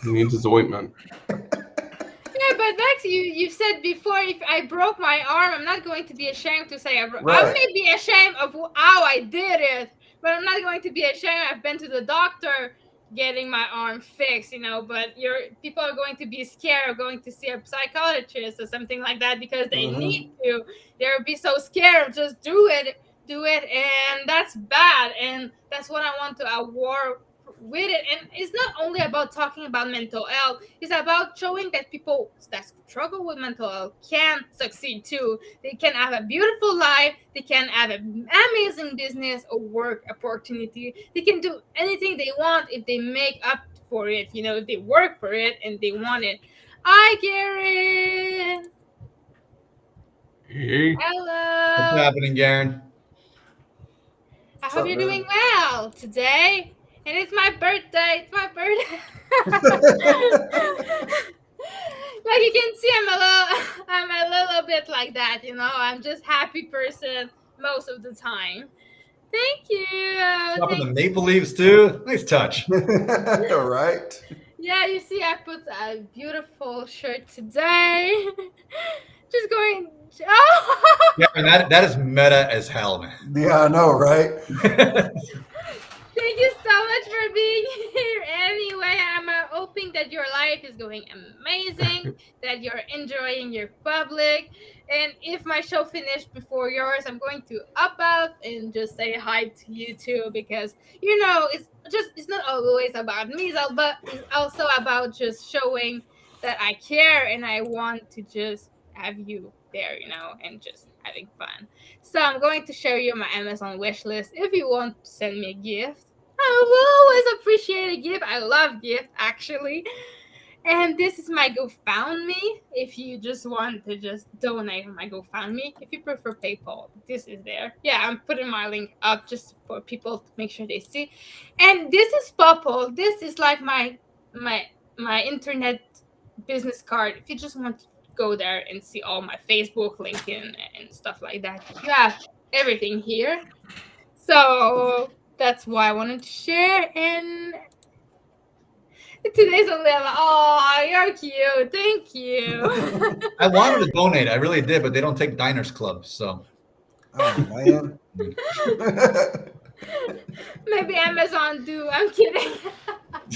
He needs his ointment. Yeah, but Max, you said before, if I broke my arm, I'm not going to be ashamed to say I Right. may be ashamed of how I did it, but I'm not going to be ashamed. I've been to the doctor getting my arm fixed, but people are going to be scared of going to see a psychologist or something like that because they need to. They'll be so scared of just do it, and that's bad, and that's what I want to award with it. And it's not only about talking about mental health, it's about showing that people that struggle with mental health can succeed too. They can have a beautiful life, they can have an amazing business or work opportunity, they can do anything they want if they make up for it, if they work for it and they want it. Hi, Garen. Hey. Hello. What's happening, Garen? I hope you're doing well today. And it's my birthday. It's my birthday. Like you can see, I'm a little bit like that, I'm just happy person most of the time. Thank you. Up in the maple leaves too. Nice touch. All right. Yeah, you see, I put a beautiful shirt today. Just going. Oh! Yeah, that is meta as hell, man. Yeah, I know, right? Thank you so much for being here. Anyway, I'm hoping that your life is going amazing, that you're enjoying your public. And if my show finished before yours, I'm going to up out and just say hi to you too, because it's not always about me, but it's also about just showing that I care and I want to just have you there, and just having fun. So I'm going to show you my Amazon wish list. If you want to send me a gift, I will always appreciate a gift. I love gifts, actually. And this is my GoFundMe. If you just want to just donate on my GoFundMe, if you prefer PayPal, this is there. Yeah, I'm putting my link up just for people to make sure they see. And this is Popple. This is like my internet business card. If you just want to go there and see all my Facebook, LinkedIn, and stuff like that, you have everything here. So that's why I wanted to share. And today's only oh, you're cute. Thank you. I wanted to donate. I really did, but they don't take diners clubs, so. Oh man. Maybe Amazon do. I'm kidding.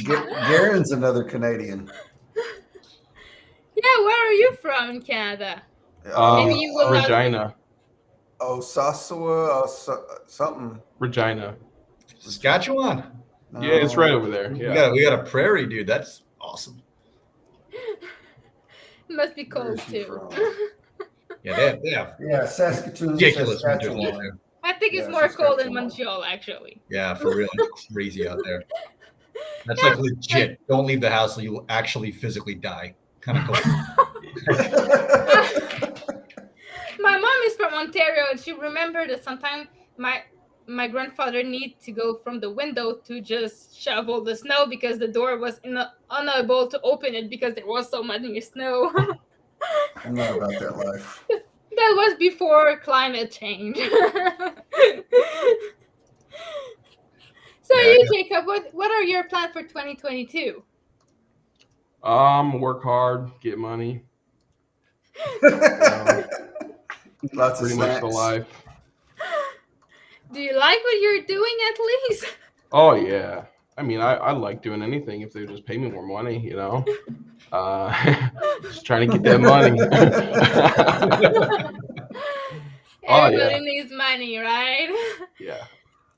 Garen's another Canadian. Yeah, where are you from in Canada? Maybe you will Regina. Ossawa, something. Regina. Saskatchewan. Yeah, it's right over there. Yeah. We got a prairie, dude. That's awesome. It must be cold too. Yeah, they have Saskatoon. ridiculous winters Saskatchewan. out there. I think it's more cold in Montreal, actually. Yeah, for real. It's crazy out there. That's like legit. Don't leave the house, or you will actually physically die. Kind of cool. My mom is from Ontario, and she remembered that sometimes my grandfather need to go from the window to just shovel the snow because the door was unable to open it because there was so much snow. I'm not about that life. That was before climate change. So Jacob, what are your plans for 2022? Work hard, get money. Lots of Pretty snacks. much the life. Do you like what you're doing at least? Oh yeah. I mean, I like doing anything if they just pay me more money, Just trying to get that money. Everybody needs money, right? Yeah.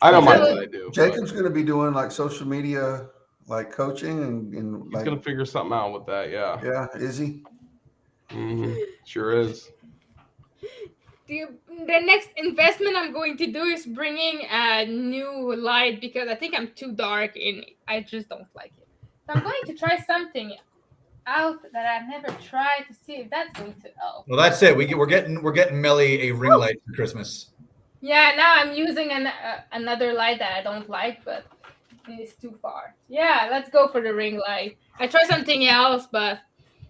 I don't mind So- what I do. Jacob's going to be doing like social media, like coaching and He's like, gonna figure something out with that. Yeah. yeah, is he? Sure is. the next investment I'm going to do is bringing a new light because I think I'm too dark and I just don't like it. So I'm going to try something out that I've never tried to see if that's going to help. Well, that's it. We're getting Melee a ring light for Christmas. Yeah, now I'm using another light that I don't like, but it's too far. Yeah, let's go for the ring light. I tried something else, but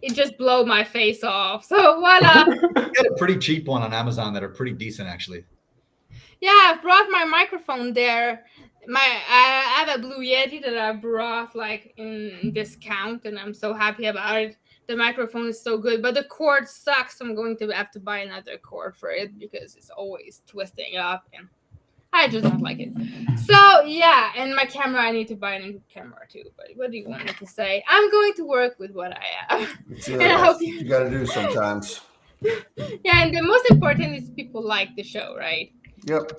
it just blew my face off. So voila. Get a pretty cheap one on Amazon that are pretty decent, actually. Yeah, I brought my microphone there. I have a Blue Yeti that I brought like in discount, and I'm so happy about it. The microphone is so good, but the cord sucks. So I'm going to have to buy another cord for it because it's always twisting up, and I just don't like it. So yeah, and my camera, I need to buy a new camera too. But what do you want me to say? I'm going to work with what I have. And I hope you got to do sometimes. Yeah, and the most important is people like the show, right? Yep.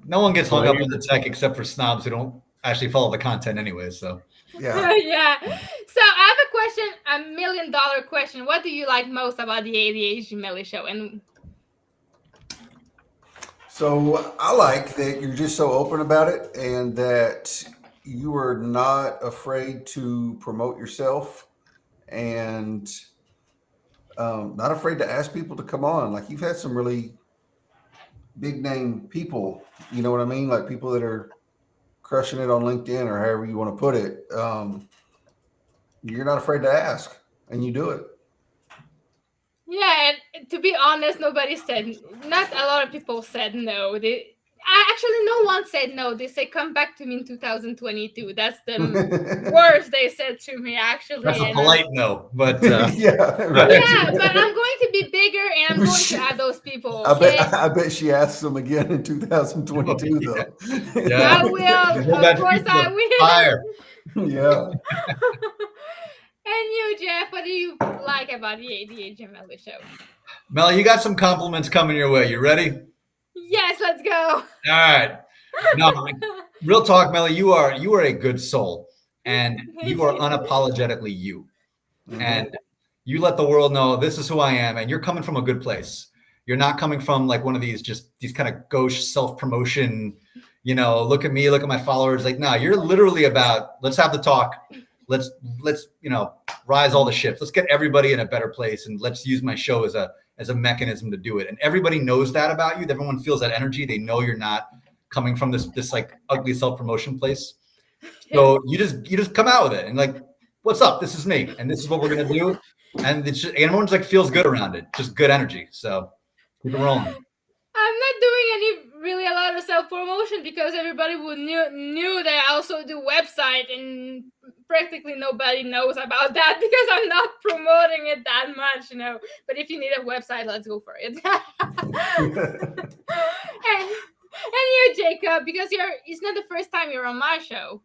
No one gets hung up on the tech except for snobs who don't actually follow the content anyway. So Yeah. Yeah. So I have a question, $1 million question. What do you like most about the Adhd Melee Show? And So I like that you're just so open about it and that you are not afraid to promote yourself and not afraid to ask people to come on. Like you've had some really big name people, you know what I mean? Like people that are crushing it on LinkedIn or however you want to put it. You're not afraid to ask and you do it. yeah, and to be honest, nobody said, not a lot of people said no. Actually, no one said no. They say, come back to me in 2022. That's the worst they said to me, actually. that's a polite no, but yeah, right. Yeah, but I'm going to be bigger and I'm going to add those people. Okay? I bet she asks them again in 2022 though. Yeah. I will. Of course I will. Higher. Yeah. And you, Jeff, what do you like about the Adhd Melee Show? Mel, you got some compliments coming your way. You ready? Yes, let's go. All right. No, real talk, Melly. You are a good soul, and you are unapologetically you. Mhm. And you let the world know this is who I am, and you're coming from a good place. You're not coming from like one of these kind of gauche self-promotion, look at me, look at my followers. Like, no, you're literally about let's have the talk. Let's rise all the ships. Let's get everybody in a better place, and let's use my show as a mechanism to do it. And everybody knows that about you. Everyone feels that energy. They know you're not coming from this like ugly self-promotion place. So you just come out with it and like, what's up? This is me, and this is what we're gonna do. And it's just, everyone's like feels good around it. Just good energy. So keep it rolling. I'm not doing a lot of self-promotion because everybody would knew that I also do website, and practically nobody knows about that because I'm not promoting it that much, But if you need a website, let's go for it. and you, Jacob, because it's not the first time you're on my show.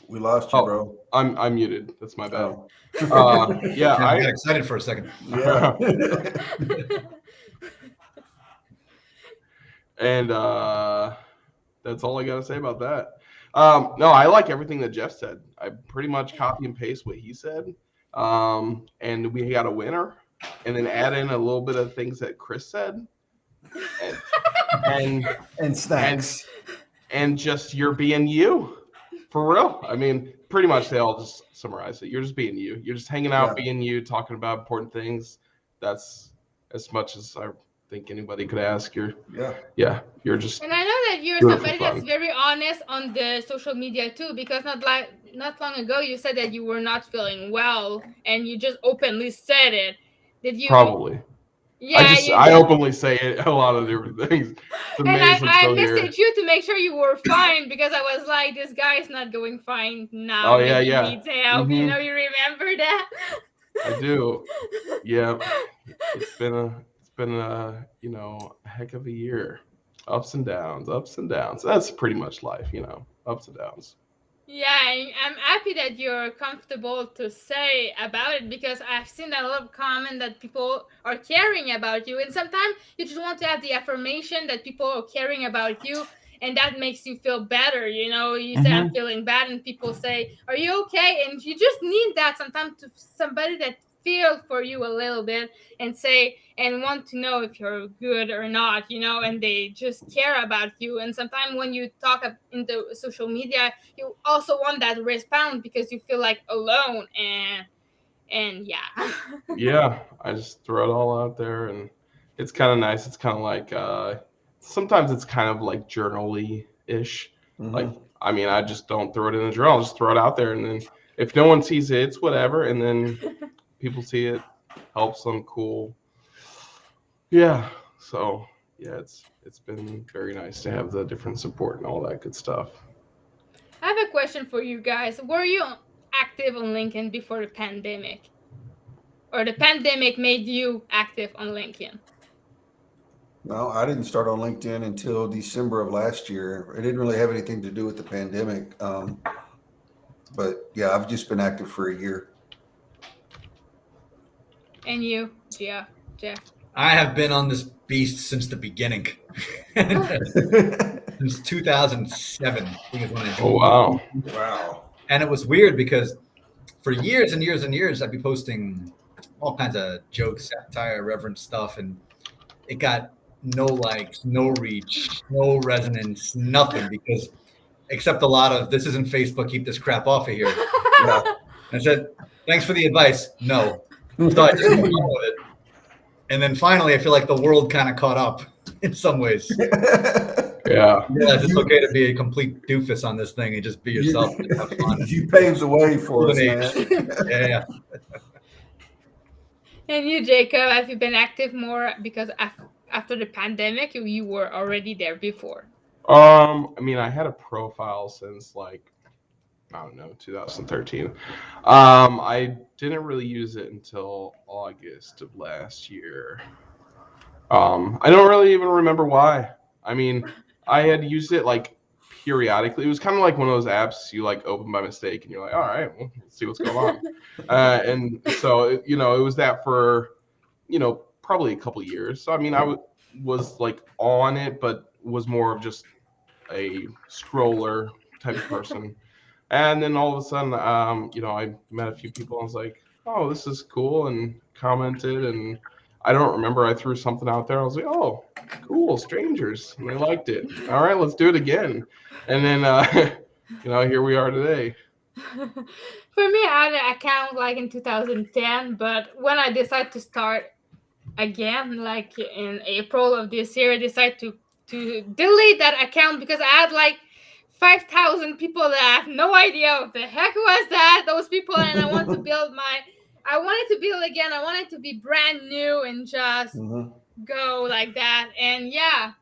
We lost you, Oh. bro. I'm muted. That's my bad. Oh. Yeah, I I got excited for a second. Yeah. and that's all I got to say about that. No, I like everything that Jeff said. I pretty much copy and paste what he said. And we got a winner, and then add in a little bit of things that Chris said, and snacks. and just you're being you, for real. I mean, pretty much they all just summarize it. You're just being you. You're just hanging out, being you, talking about important things. That's as much as I think anybody could ask. You're just. And I know that you're do it for somebody fun. that's very honest on the social media too, because not long ago you said that you were not feeling well, and you just openly said it. Did you? Probably. Yeah, I openly say it, a lot of different things. It's and amazing. I still here. messaged you to make sure you were fine because I was like, this guy is not going fine now. Oh, yeah, Maybe yeah. He needs help. Mhm. You remember that? I do. Yeah. It's been a heck of a year. Ups and downs. That's pretty much life, ups and downs. Yeah, I'm happy that you're comfortable to say about it, because I've seen a lot of comment that people are caring about you, and sometimes you just want to have the affirmation that people are caring about you, and that makes you feel better. You say I'm feeling bad, and people say, "Are you okay?" And you just need that sometimes, to somebody that feel for you a little bit and say and want to know if you're good or not, and they just care about you. And sometimes when you talk into social media, you also want that response because you feel like alone, and yeah. Yeah, I just throw it all out there, and it's kind of nice. It's kind of like sometimes it's kind of like journal-y ish. Like, I mean, I just don't throw it in a journal. I'll just throw it out there, and then if no one sees it, it's whatever. And then people see it, helps them. Cool. Yeah. So yeah, it's been very nice to have the different support and all that good stuff. I have a question for you guys. Were you active on LinkedIn before the pandemic, or the pandemic made you active on LinkedIn? No, I didn't start on LinkedIn until December of last year. It didn't really have anything to do with the pandemic. But yeah, I've just been active for a year. And you, Jeff? I have been on this beast since the beginning. Since 2007, I think is when I Oh joined. wow. Wow. And it was weird because for years and years and years, I'd be posting all kinds of jokes, satire, irreverent stuff, and it got no likes, no reach, no resonance, nothing, because except a lot of "this isn't Facebook, keep this crap off of here." Yeah. I said, "Thanks for the advice." No. So I just went on with it. And then finally, I feel like the world kind of caught up in some ways. Yeah. Realize it's okay to be a complete doofus on this thing and just be yourself. And have fun. You paved the way for us, Golden man. age. Yeah. And you, Jacob, have you been active more because after the pandemic, you were already there before? I mean, I had a profile since like, I don't know, 2013. I didn't really use it until August of last year. I don't really even remember why. I mean, I had used it like periodically. It was kind of like one of those apps you like open by mistake, and you're like, all right, well, let's see what's going on. And so, it was that for, probably a couple of years. So, I mean, I was like on it, but was more of just a scroller type of person. And then all of a sudden, I met a few people. I was like, oh, this is cool, and commented. And I don't remember. I threw something out there. I was like, oh, cool, strangers. And they liked it. All right, let's do it again. And then, here we are today. For me, I had an account like in 2010, but when I decided to start again, like in April of this year, I decided to delete that account because I had like 5,000 people that I have no idea what the heck was those people, and I wanted to build again. I wanted to be brand new and just go like that. And yeah,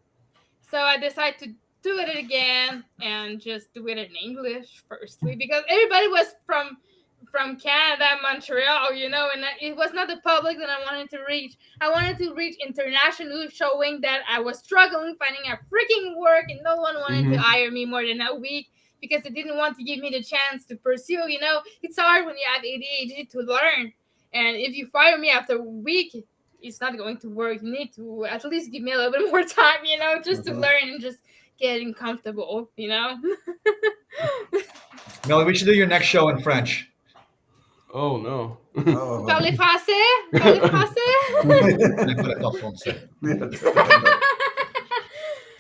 so I decided to do it again and just do it in English firstly, because everybody was from Canada, Montreal, and it was not the public that I wanted to reach. I wanted to reach internationally, showing that I was struggling finding a freaking work, and no one wanted to hire me more than a week because they didn't want to give me the chance to pursue. It's hard when you have ADHD to learn, and if you fire me after a week, it's not going to work. You need to at least give me a little bit more time, just to learn and just getting comfortable, Millie, we should do your next show in French. Oh no. Parlez français? Parlez français?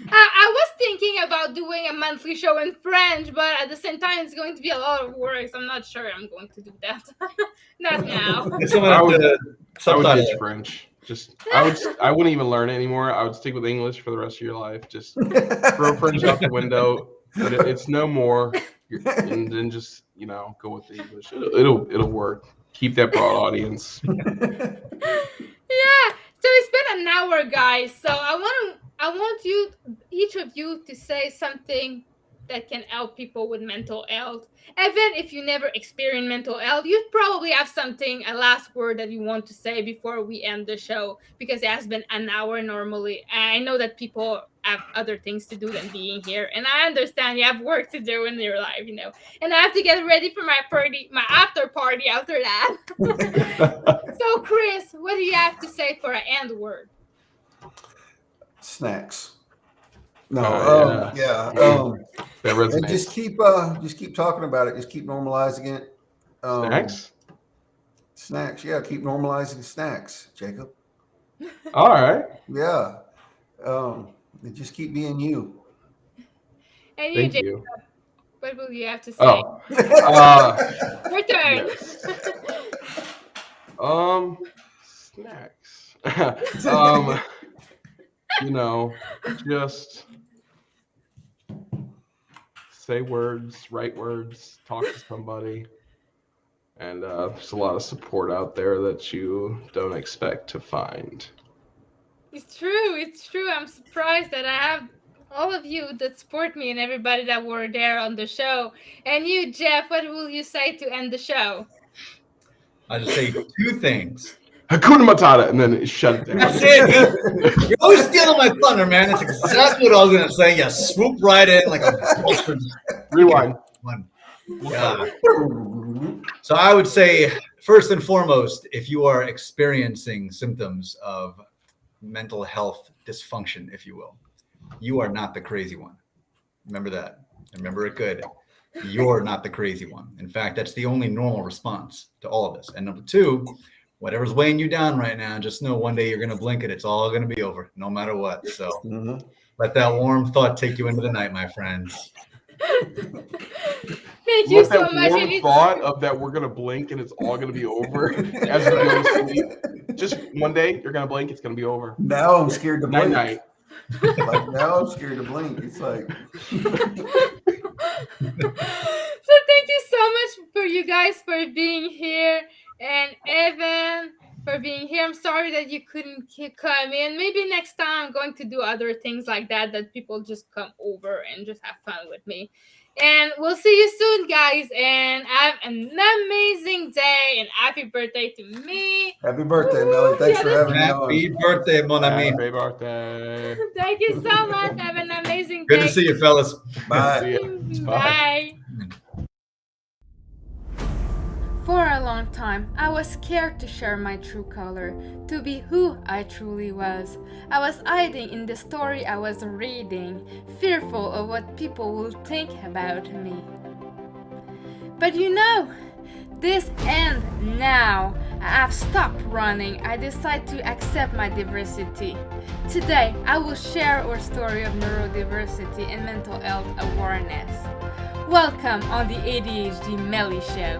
I was thinking about doing a monthly show in French, but at the same time, it's going to be a lot of work. So I'm not sure I'm going to do that. Not now. I would teach French. I wouldn't even learn it anymore. I would stick with English for the rest of your life. Just throw French out the window. It's no more. And then just go with the English. It'll work. Keep that broad audience. Yeah. So it's been an hour, guys. So I want each of you to say something that can help people with mental health. Even if you never experience mental health, you probably have something, a last word that you want to say before we end the show, because it has been an hour normally. I know that people have other things to do than being here, and I understand you have work to do in your life, and I have to get ready for my after party after that. So Chris, what do you have to say for an end word? Snacks. No, That and resonates. just keep talking about it. Just keep normalizing it. Snacks. Yeah, keep normalizing snacks, Jacob. All right. Yeah. And just keep being you. And you, Thank Jacob, you. what will you have to say? Oh, Your turn. yes. Snacks. Just say words, write words, talk to somebody. And there's a lot of support out there that you don't expect to find. It's true. I'm surprised that I have all of you that support me and everybody that were there on the show. And you, Jeff, what will you say to end the show? I just say two things. Hakuna Matata, and then shut it down. That's it, dude. You're always stealing my thunder, man. That's exactly what I was going to say. You swoop right in like a monster. Rewind. Yeah. So I would say, first and foremost, if you are experiencing symptoms of mental health dysfunction, if you will, you are not the crazy one. Remember that. Remember it good. You're not the crazy one. In fact, that's the only normal response to all of this. And number two, whatever's weighing you down right now, just know one day you're going to blink and it's all going to be over, no matter what. So let that warm thought take you into the night, my friends. Thank you so that much. Warm thought of that we're going to blink and it's all going to be over as we go to sleep. Just one day, you're going to blink, it's going to be over. Now I'm scared to blink. Night. Like now I'm scared to blink. It's like. So thank you so much for you guys for being here, and Evan for being here. I'm sorry that you couldn't come in. Maybe next time I'm going to do other things like that people just come over and just have fun with me. And we'll see you soon, guys. And have an amazing day. And happy birthday to me. Happy birthday, Melly. Thanks for having me on. Happy birthday, mon ami. Happy birthday. Thank you so much. Have an amazing Good day. to see you, fellas. Bye. Bye. For a long time, I was scared to share my true color, to be who I truly was. I was hiding in the story I was reading, fearful of what people will think about me. But this ends now. I have stopped running. I decide to accept my diversity. Today, I will share our story of neurodiversity and mental health awareness. Welcome on the ADHD Melee Show.